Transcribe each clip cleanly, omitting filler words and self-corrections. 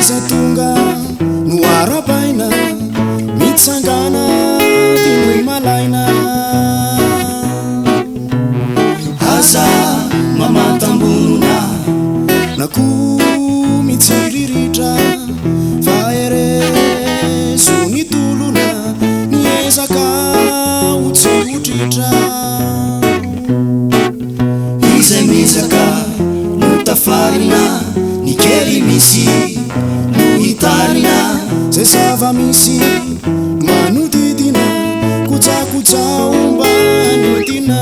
Tonga no arapaina mitsangana tiny malaina aza mamantambonona na ko mitsiriritra fa ereso ny tolona niezaka ho tsy otritra izay mezaka no tafarina ny kely misy hitarina zay zava-misy manodidina kojakoja ombanodina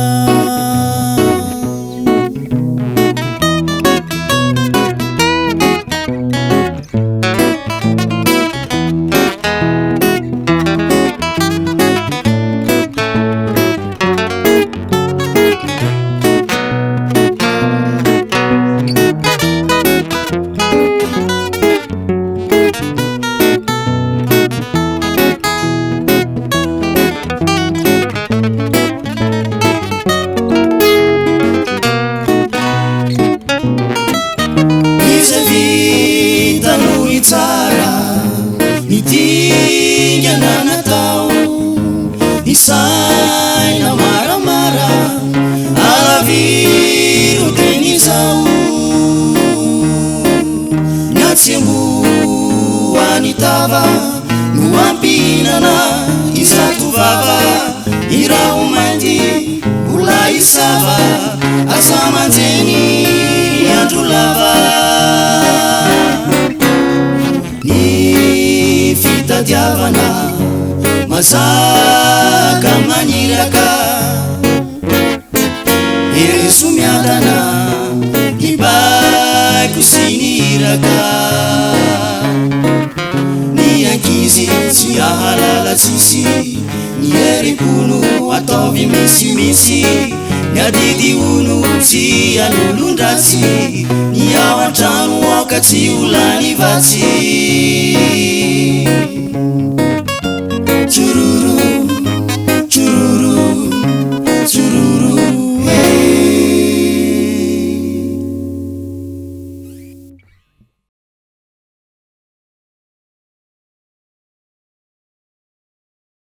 Nitingana natao isaina maramara alaviro tenizao nyatsembo anitava no ampinana isatovava irao mainty mbola isava asamanjeny andro lava fitadiavana mazaka maniraka eresomiadana ny baiko sy niraka ny ankizy tsy ahalala tsisy ny erim-pono ataovy misimisy ny adidy ono tsy an'olondratsy ny ao an-trano aoka tsy olany vatsy